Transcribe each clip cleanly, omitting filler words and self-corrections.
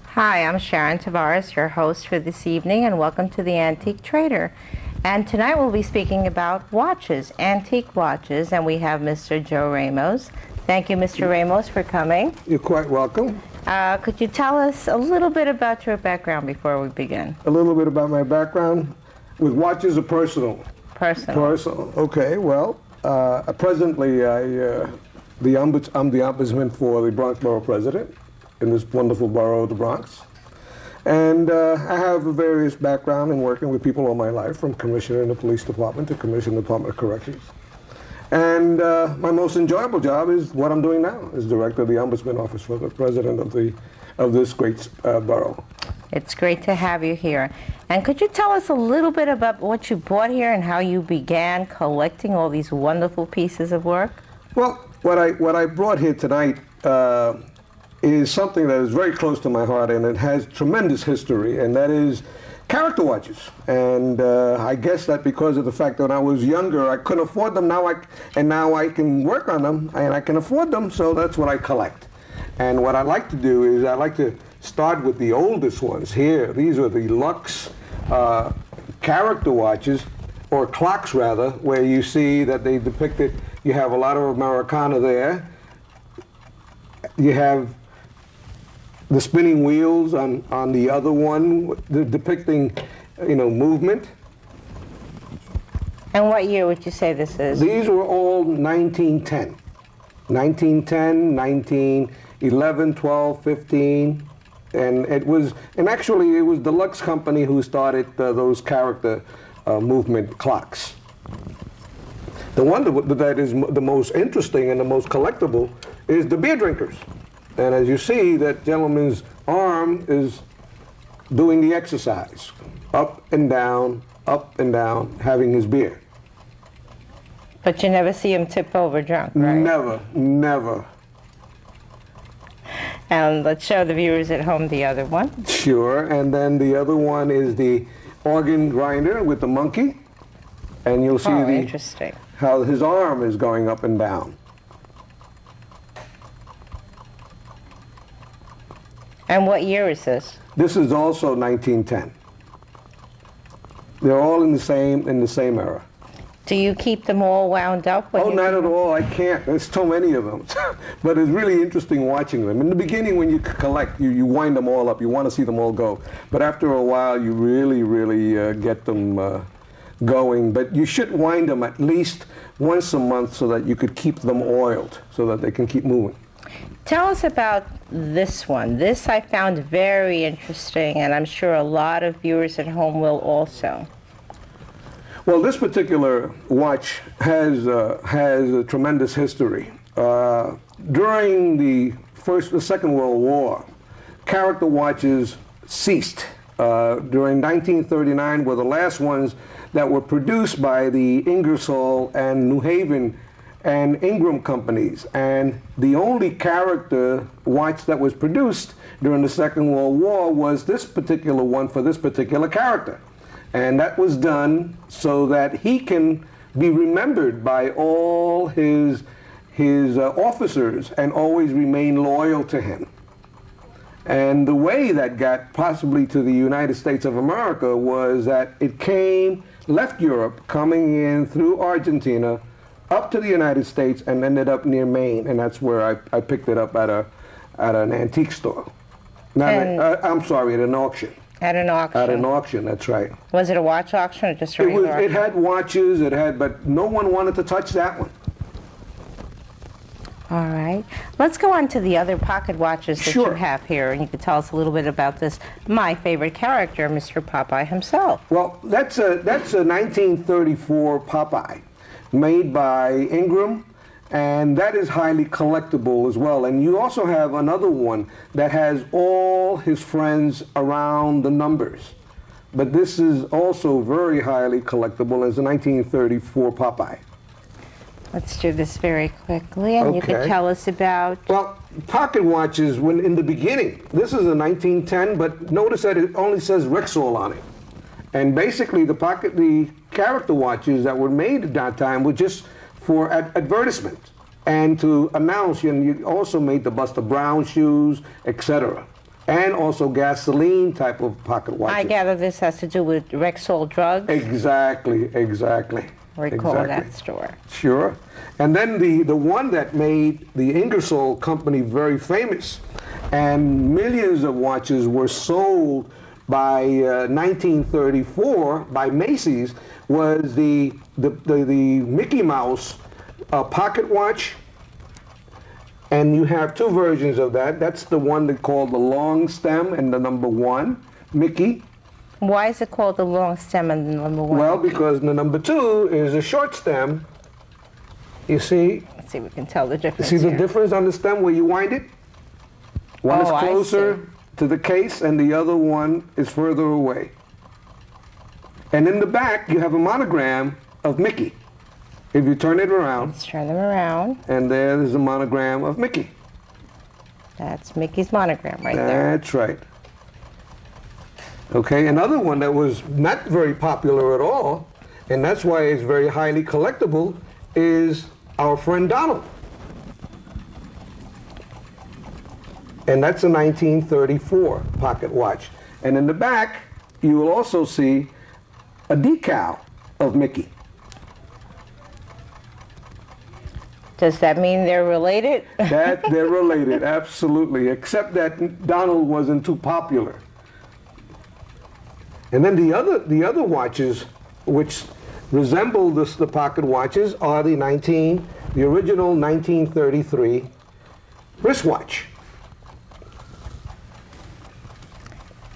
Hi, I'm Sharon Tavares, your host for this evening, and welcome to the Antique Trader. And tonight we'll be speaking about watches, antique watches, and we have Mr. Joe Ramos. Thank you, Mr. Ramos, for coming. You're quite welcome. Could you tell us a little bit about your background before we begin? A little bit about my background with watches or personal? Personal. Personal. Okay, well, presently I'm the ombudsman for the Bronx Borough President in this wonderful borough of the Bronx. And I have a various background in working with people all my life, from commissioner in the police department to commissioner in the Department of Corrections. And my most enjoyable job is what I'm doing now, as director of the Ombudsman Office for the president of this great borough. It's great to have you here. And could you tell us a little bit about what you bought here and how you began collecting all these wonderful pieces of work? Well, what I brought here tonight is something that is very close to my heart, and it has tremendous history, and that is character watches. And I guess that because of the fact that when I was younger, I couldn't afford them. Now I can work on them, and I can afford them, so that's what I collect. And what I like to do is I like to start with the oldest ones here. These are the Lux character watches, or clocks rather, where you see that they depicted, you have a lot of Americana there. You have the spinning wheels on the other one, depicting, movement. And what year would you say this is? These were all 1910. 1910, 1911, 12, 15. And actually it was the Lux Company who started those character movement clocks. The one that is the most interesting and the most collectible is the beer drinkers. And as you see, that gentleman's arm is doing the exercise, up and down, having his beer. But you never see him tip over drunk, right? Never, never. And let's show the viewers at home the other one. Sure, and then the other one is the organ grinder with the monkey. And you'll see interesting. How his arm is going up and down. And what year is this? This is also 1910. They're all in the same era. Do you keep them all wound up? Oh, not at all. I can't. There's so many of them. But it's really interesting watching them. In the beginning, when you collect, you wind them all up. You want to see them all go. But after a while, you really get them going. But you should wind them at least once a month so that you could keep them oiled, so that they can keep moving. Tell us about this one. This I found very interesting, and I'm sure a lot of viewers at home will also. Well, this particular watch has a tremendous history. During the Second World War, character watches ceased. During 1939 were the last ones that were produced by the Ingersoll and New Haven and Ingram companies, and the only character watch that was produced during the Second World War was this particular one for this particular character. And that was done so that he can be remembered by all his officers and always remain loyal to him. And the way that got possibly to the United States of America was that it left Europe, coming in through Argentina, up to the United States, and ended up near Maine, and that's where I picked it up at an antique store. I'm sorry, at an auction. At an auction. At an auction, that's right. Was it a watch auction or just a regular auction? It had watches, but no one wanted to touch that one. All right. Let's go on to the other pocket watches that you have here, and you could tell us a little bit about this. My favorite character, Mr. Popeye himself. Well, that's a 1934 Popeye, made by Ingram, and that is highly collectible as well. And you also have another one that has all his friends around the numbers. But this is also very highly collectible as a 1934 Popeye. Let's do this very quickly, and you can tell us about... Well, pocket watches, when in the beginning, this is a 1910, but notice that it only says Rexall on it. And basically, the character watches that were made at that time were just for advertisement. and to announce, and you also made the Buster Brown shoes, etc., and also gasoline type of pocket watches. I gather this has to do with Rexall drugs. Exactly. Recall exactly. that store. Sure. And then the one that made the Ingersoll company very famous, and millions of watches were sold by 1934 by Macy's, was the Mickey Mouse pocket watch. And you have two versions of that. That's the one they call the long stem and the number 1, Mickey. Why is it called the long stem and the number 1? Well, because the number 2 is a short stem. You see? Let's see if we can tell the difference. See the here. difference on the stem where you wind it? One is Oh, I closer see. to the case and the other one is further away. And in the back, you have a monogram of Mickey. If you turn it around, Let's turn them around. and there's a monogram of Mickey. That's Mickey's monogram right there. That's right. Okay, another one that was not very popular at all, and that's why it's very highly collectible, is our friend Donald. And that's a 1934 pocket watch. And in the back, you will also see a decal of Mickey. Does that mean they're related? That they're related, absolutely, except that Donald wasn't too popular. And then the other watches, which resemble the pocket watches, are the original 1933 wristwatch.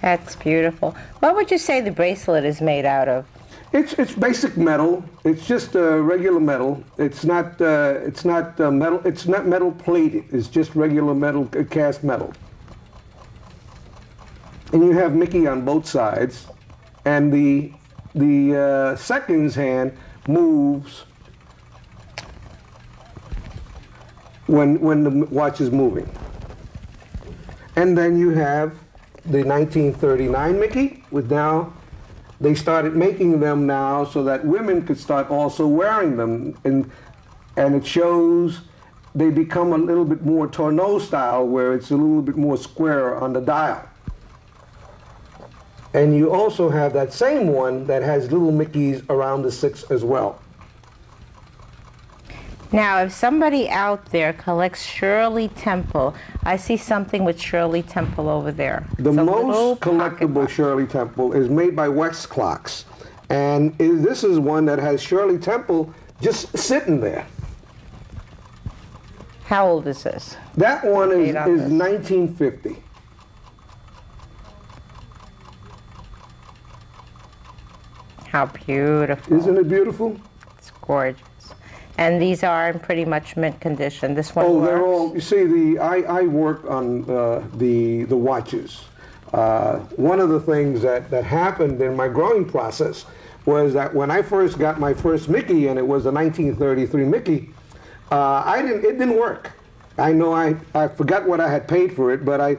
That's beautiful. What would you say the bracelet is made out of? It's basic metal. It's just regular metal. It's not metal. It's not metal plated. It's just regular metal, cast metal. And you have Mickey on both sides, and the seconds hand moves when the watch is moving. And then you have the 1939 Mickey, with now. They started making them now so that women could start also wearing them, and it shows they become a little bit more Tourneau style, where it's a little bit more square on the dial. And you also have that same one that has little Mickeys around the 6 as well. Now, if somebody out there collects Shirley Temple, I see something with Shirley Temple over there. The It's a little most pocket collectible watch. Shirley Temple is made by West Clocks. And this is one that has Shirley Temple just sitting there. How old is this? That one is Date on this. 1950. How beautiful. Isn't it beautiful? It's gorgeous. And these are in pretty much mint condition. This one Oh, they're works. all, you see, I work on the watches. One of the things that happened in my growing process was that when I first got my first Mickey, and it was a 1933 Mickey, it didn't work. I know I forgot what I had paid for it, but I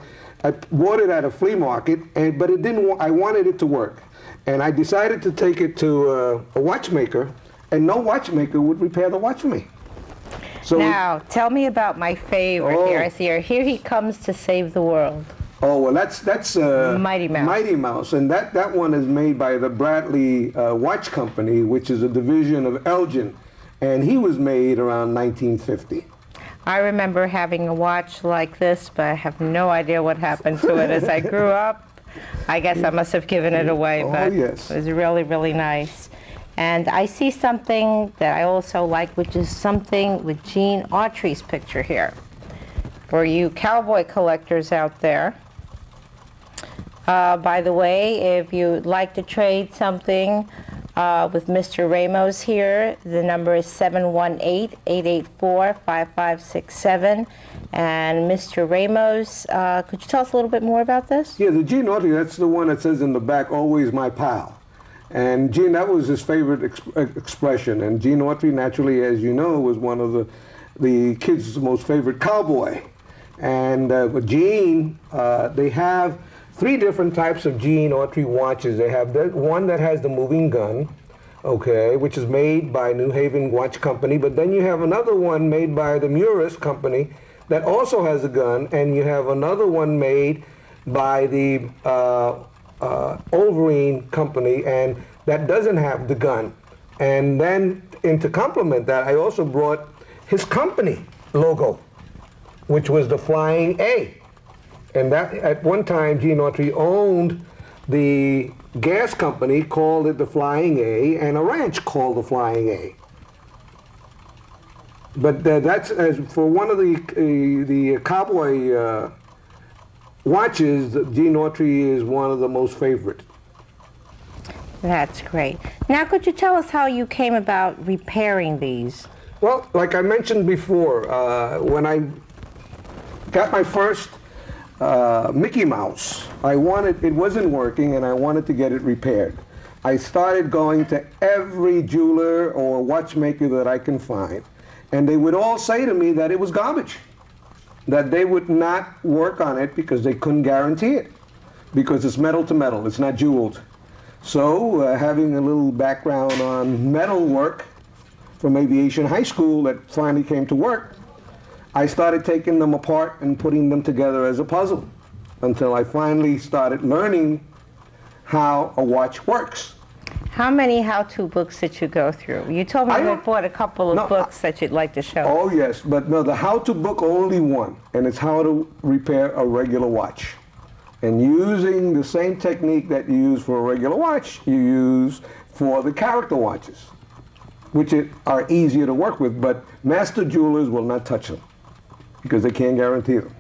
bought it at a flea market, but it didn't. I wanted it to work, and I decided to take it to a watchmaker, and no watchmaker would repair the watch for me. So Now, tell me about my favorite Oh. here. I see here. Here he comes to save the world. oh well, that's Mighty Mouse. Mighty Mouse, and that one is made by the Bradley Watch Company, which is a division of Elgin, and he was made around 1950. I remember having a watch like this, but I have no idea what happened to it as I grew up. I guess I must have given it away, Oh, but yes. it was really, really nice. And I see something that I also like, which is something with Gene Autry's picture here. For you cowboy collectors out there. By the way, if you'd like to trade something with Mr. Ramos here, the number is 718-884-5567. And Mr. Ramos, could you tell us a little bit more about this? Yeah, the Gene Autry, that's the one that says in the back, "Always my pal." And Gene, that was his favorite expression. And Gene Autry, naturally, as you know, was one of the kids' most favorite cowboy. And with Gene, they have 3 different types of Gene Autry watches. They have one that has the moving gun, okay, which is made by New Haven Watch Company. But then you have another one made by the Muris Company that also has a gun, and you have another one made by the Wolverine Company, and that doesn't have the gun. And then, and to complement that, I also brought his company logo, which was the Flying A. And that, at one time, Gene Autry owned the gas company, called it the Flying A, and a ranch called the Flying A. But that's, as for one of the cowboy watches, Gene Autry is one of the most favorite. That's great. Now, could you tell us how you came about repairing these? Well, like I mentioned before, when I got my first Mickey Mouse, it wasn't working, and I wanted to get it repaired. I started going to every jeweler or watchmaker that I can find, and they would all say to me that it was garbage, that they would not work on it because they couldn't guarantee it, because it's metal to metal, it's not jeweled. So, having a little background on metal work from aviation high school that finally came to work, I started taking them apart and putting them together as a puzzle until I finally started learning how a watch works. How many how-to books did you go through? You told me you had bought a couple of books that you'd like to show. Oh, yes, but no, the how-to book only one, and it's how to repair a regular watch. And using the same technique that you use for a regular watch, you use for the character watches, which are easier to work with, but master jewelers will not touch them because they can't guarantee them.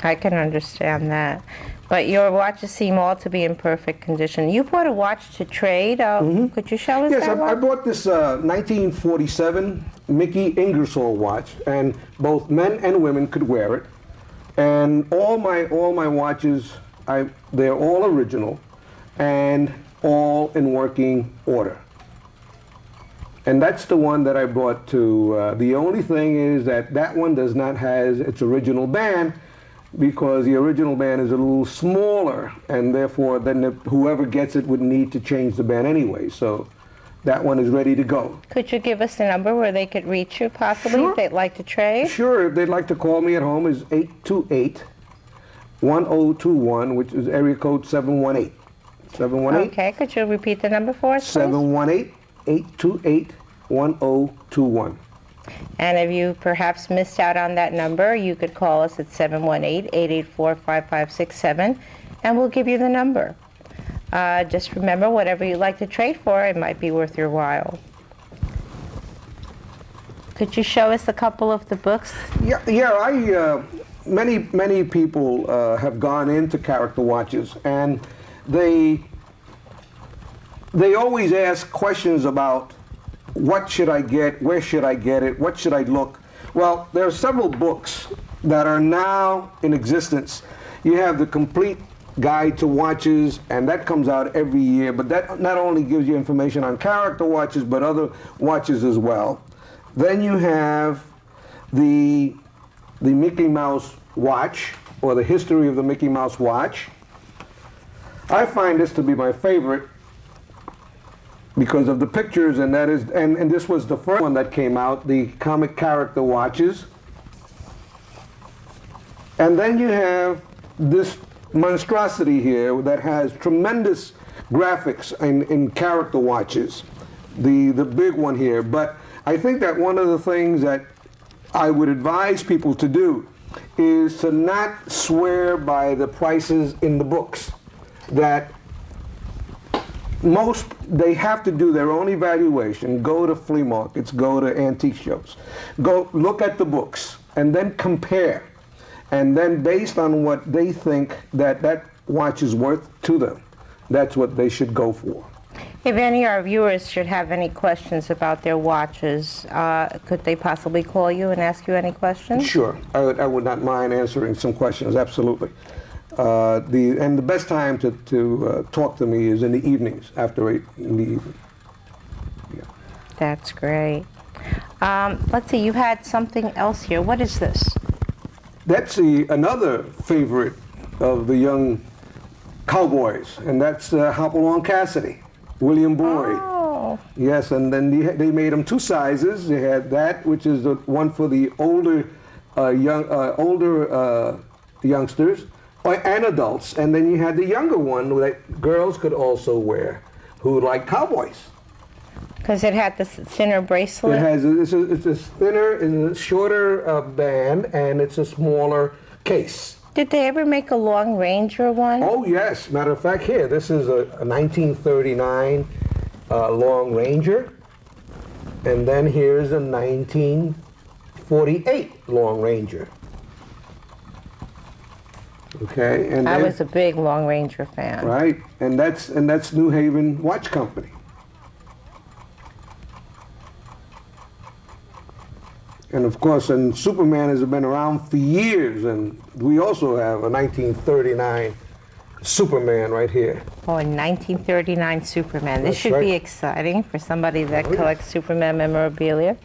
I can understand that. But your watches seem all to be in perfect condition. You bought a watch to trade. Could you show us Yes, that I one? bought this 1947 Mickey Ingersoll watch, and both men and women could wear it. And all my watches, they're all original and all in working order. And that's the one that I brought to. The only thing is that one does not have its original band, because the original band is a little smaller, and therefore then whoever gets it would need to change the band anyway. So that one is ready to go. Could you give us a number where they could reach you, possibly, Sure. if they'd like to trade? Sure, if they'd like to call me at home, is 828-1021, which is area code 718. 718? Okay, could you repeat the number for us, please? 718-828-1021. And if you perhaps missed out on that number, you could call us at 718-884-5567, and we'll give you the number. Just remember, whatever you'd like to trade for, it might be worth your while. Could you show us a couple of the books? Many people have gone into character watches, and they always ask questions about what should I get, where should I get it, what should I look. Well, there are several books that are now in existence. You have the Complete Guide to Watches, and that comes out every year, but that not only gives you information on character watches, but other watches as well. Then you have the Mickey Mouse watch, or the history of the Mickey Mouse watch. I find this to be my favorite because of the pictures, and this was the first one that came out, the comic character watches. And then you have this monstrosity here that has tremendous graphics in character watches, the big one here. But I think that one of the things that I would advise people to do is to not swear by the prices in the books. That they have to do their own evaluation, go to flea markets, go to antique shows, go look at the books, and then compare. And then based on what they think that watch is worth to them, that's what they should go for. If any of our viewers should have any questions about their watches, could they possibly call you and ask you any questions? Sure, I would not mind answering some questions, absolutely. The best time to talk to me is in the evenings, after 8 in the evening. Yeah. That's great. Let's see, you had something else here. What is this? That's another favorite of the young cowboys, and that's Hopalong Cassidy. William Boyd. Oh, Yes, and then they made them two sizes. They had that, which is the one for the older youngsters and adults, and then you had the younger one that girls could also wear, who like cowboys. because it had the thinner bracelet. It has it's a thinner, it's a shorter band, and it's a smaller case. Did they ever make a Long Ranger one? Oh yes, matter of fact, here this is a 1939 Long Ranger, and then here's a 1948 Long Ranger. Okay, and I then- was a big Long Ranger fan. right, and that's New Haven Watch Company. And of course, and Superman has been around for years, and we also have a 1939 Superman right here. Oh, in 1939 Superman. This That's should right. be exciting for somebody that Oh, yeah. collects Superman memorabilia.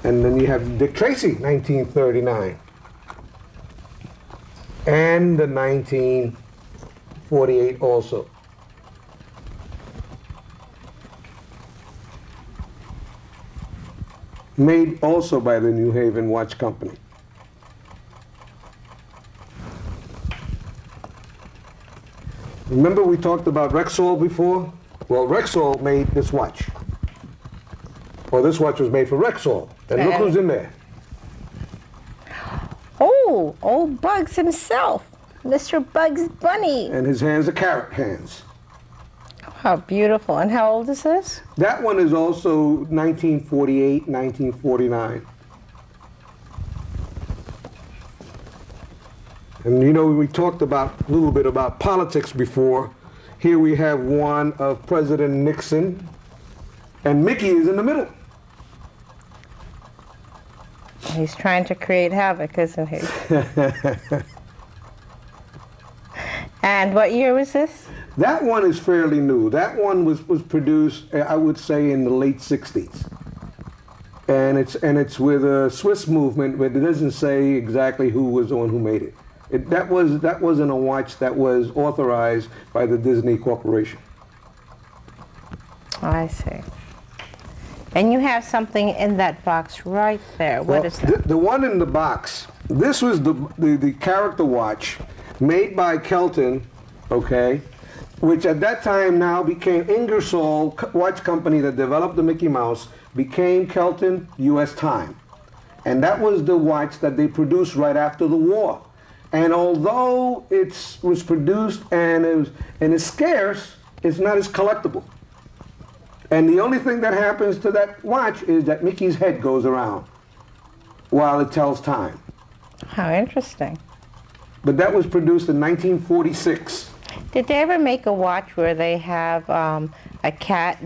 And then you have Dick Tracy, 1939. And the 1948 also. Made also by the New Haven Watch Company. Remember we talked about Rexall before? Well, Rexall made this watch. Well, this watch was made for Rexall. And look who's in there. Oh, old Bugs himself, Mr. Bugs Bunny. And his hands are carrot hands. How beautiful. And how old is this? That one is also 1948, 1949. And you know, we talked about a little bit about politics before. Here we have one of President Nixon, and Mickey is in the middle. He's trying to create havoc, isn't he? And what year was this? That one is fairly new. That one was produced, I would say, in the late 60s. And it's with a Swiss movement, but it doesn't say exactly who was the one who made it. That wasn't a watch that was authorized by the Disney Corporation. I see. And you have something in that box right there. What is that? The one in the box, this was the character watch made by Kelton, okay, which at that time now became Ingersoll Watch Company that developed the Mickey Mouse, became Kelton U.S. Time. And that was the watch that they produced right after the war. And although it was produced and it's scarce, it's not as collectible. And the only thing that happens to that watch is that Mickey's head goes around while it tells time. How interesting. But that was produced in 1946. Did they ever make a watch where they have a cat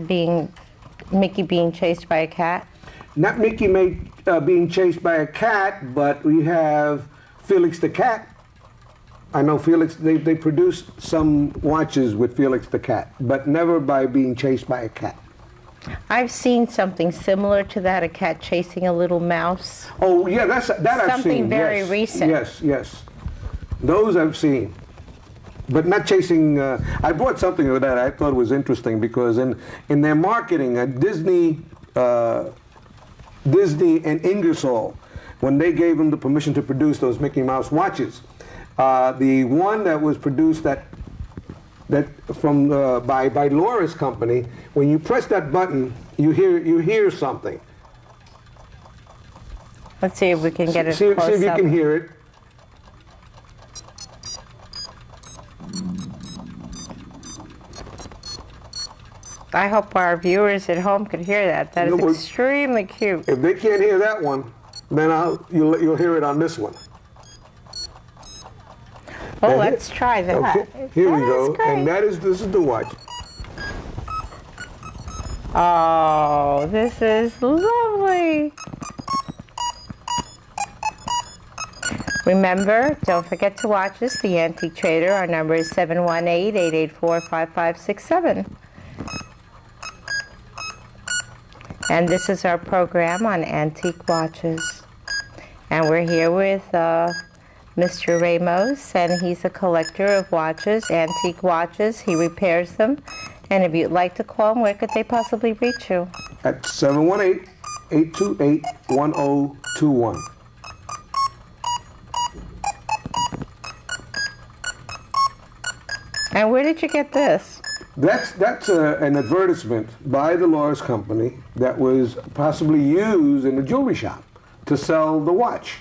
Mickey being chased by a cat? Not Mickey being chased by a cat, but we have Felix the Cat. I know Felix, they produced some watches with Felix the Cat, but never by being chased by a cat. I've seen something similar to that, a cat chasing a little mouse. Oh, yeah, that I've seen. Something very yes. recent. Yes. Those I've seen. But not chasing, I bought something of that I thought was interesting because in their marketing, Disney and Ingersoll, when they gave them the permission to produce those Mickey Mouse watches, the one that was produced by Loris Company, when you press that button, you hear something. Let's see if we can get it See close if you up. can hear it. I hope our viewers at home could hear that. That is No, but- extremely cute. If they can't hear that one, then you'll hear it on this one. Oh, And let's try that. Okay, here we That go. is great. And this is the watch. Oh, this is lovely. Remember, don't forget to watch us, The Antique Trader. Our number is 718-884-5567. And this is our program on antique watches. And we're here with Mr. Ramos, and he's a collector of watches, antique watches. He repairs them. And if you'd like to call him, where could they possibly reach you? At 718-828-1021. And where did you get this? That's an advertisement by the Loris Company that was possibly used in a jewelry shop to sell the watch.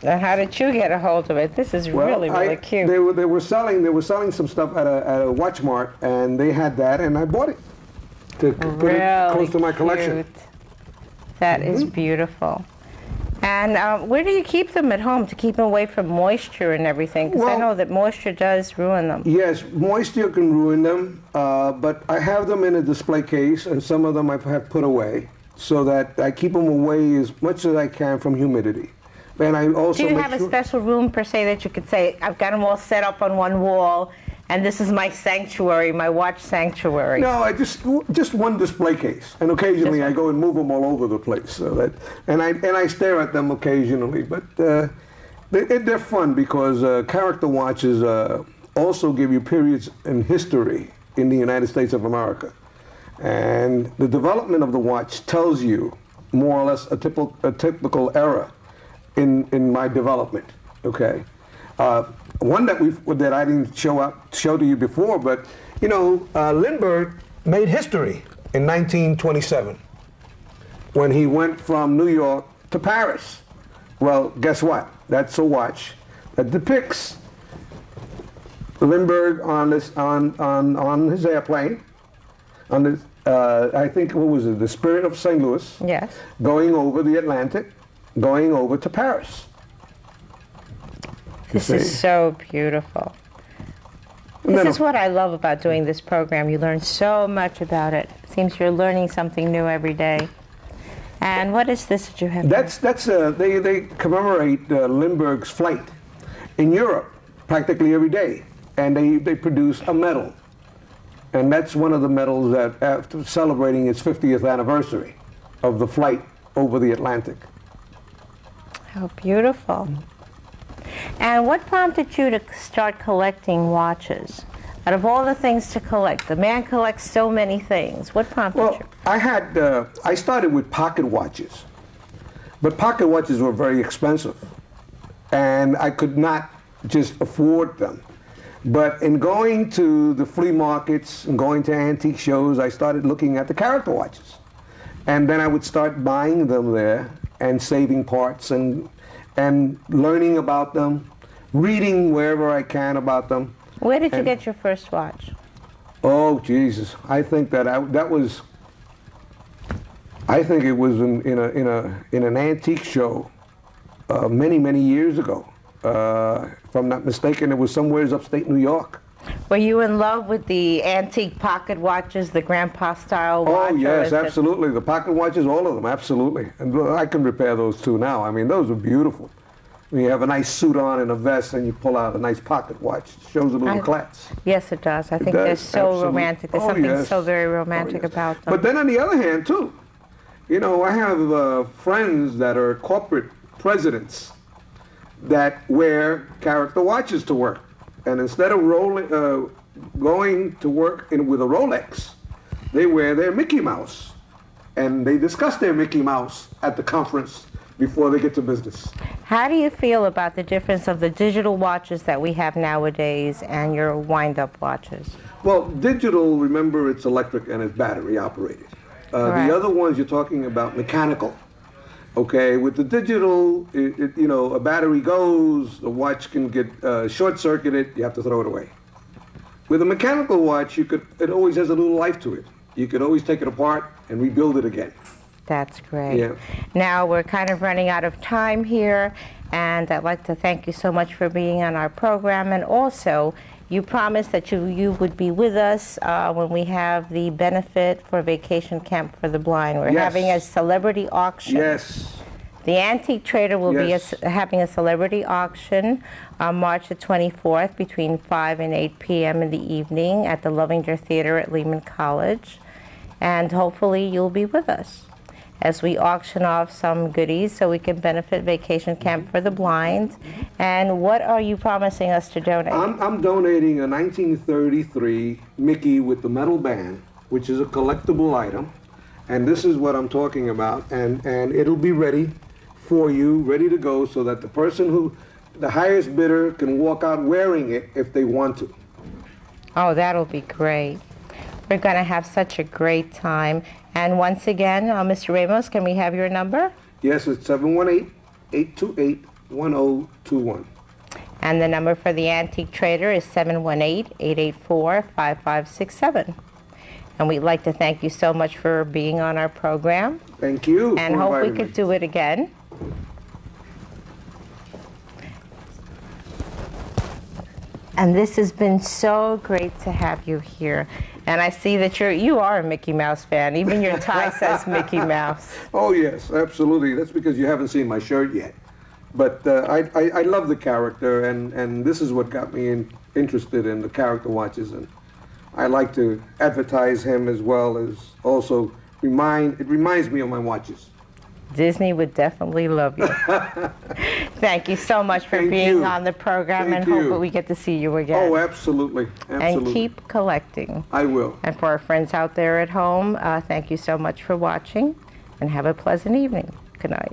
And how did you get a hold of it? This is really cute. They were selling some stuff at a watch mart, and they had that, and I bought it to put it close to my collection. Cute. That is beautiful. And where do you keep them at home to keep them away from moisture and everything? Because I know that moisture does ruin them. Yes, moisture can ruin them, but I have them in a display case, and some of them I have put away so that I keep them away as much as I can from humidity. And I also do you have a special room per se that you could say, I've got them all set up on one wall, and this is my sanctuary, my watch sanctuary? No, I just one display case, and occasionally I go and move them all over the place. So that, and I stare at them occasionally, but they're fun because character watches also give you periods in history in the United States of America, and the development of the watch tells you more or less a typical era in my development. Okay. One that I didn't show to you before, but you know, Lindbergh made history in 1927 when he went from New York to Paris. Well, guess what? That's a watch that depicts Lindbergh on his airplane, on this, I think, what was it, the Spirit of St. Louis? Yes. Going over the Atlantic, going over to Paris. This is so beautiful. This is what I love about doing this program. You learn so much about it. It seems you're learning something new every day. And what is this that you have? They commemorate Lindbergh's flight in Europe practically every day, and they produce a medal, and that's one of the medals that after celebrating its 50th anniversary of the flight over the Atlantic. How beautiful. And what prompted you to start collecting watches? Out of all the things to collect, the man collects so many things. What prompted you? I started with pocket watches, but pocket watches were very expensive, and I could not just afford them. But in going to the flea markets and going to antique shows, I started looking at the character watches, and then I would start buying them there and saving parts and learning about them, reading wherever I can about them. Where did you get your first watch? Oh Jesus! I think it was in an antique show many years ago. If I'm not mistaken, it was somewhere upstate New York. Were you in love with the antique pocket watches, the grandpa style watch? Oh yes, absolutely. The pocket watches, all of them, absolutely. And I can repair those too now. I mean, those are beautiful. When you have a nice suit on and a vest and you pull out a nice pocket watch, it shows a little class. Yes, it does. I think they're so romantic. There's something so very romantic about them. But then on the other hand, too, you know, I have friends that are corporate presidents that wear character watches to work. And instead of going to work with a Rolex, they wear their Mickey Mouse. And they discuss their Mickey Mouse at the conference before they get to business. How do you feel about the difference of the digital watches that we have nowadays and your wind-up watches? Well, digital, remember, it's electric and it's battery operated. The other ones you're talking about mechanical. Okay, with the digital, you know, a battery goes, the watch can get short-circuited, you have to throw it away. With a mechanical watch, it always has a little life to it. You could always take it apart and rebuild it again. That's great. Yeah. Now we're kind of running out of time here, and I'd like to thank you so much for being on our program. And also, you promised that you would be with us when we have the benefit for Vacation Camp for the Blind. We're having a celebrity auction. Yes. The Antique Trader will be having a celebrity auction on March the 24th between 5 and 8 p.m. in the evening at the Lovinger Theater at Lehman College. And hopefully you'll be with us. as we auction off some goodies so we can benefit Vacation Camp for the Blind. And what are you promising us to donate? I'm donating a 1933 Mickey with the metal band, which is a collectible item. And this is what I'm talking about. And it'll be ready for you, ready to go, so that the person the highest bidder can walk out wearing it if they want to. Oh, that'll be great. We're going to have such a great time. And once again, Mr. Ramos, can we have your number? Yes, it's 718-828-1021. And the number for the Antique Trader is 718-884-5567. And we'd like to thank you so much for being on our program. Thank you. And for hope we inviting could me. do it again. And this has been so great to have you here. And I see that you are a Mickey Mouse fan. Even your tie says Mickey Mouse. Oh, yes, absolutely. That's because you haven't seen my shirt yet. But I love the character, and this is what got me interested in the character watches. And I like to advertise him as well as also it reminds me of my watches. Disney would definitely love you. Thank you so much for Thank being you. on the program, Thank and hope you. that we get to see you again. Oh, absolutely. Absolutely. And keep collecting. I will. And for our friends out there at home, thank you so much for watching, and have a pleasant evening. Good night.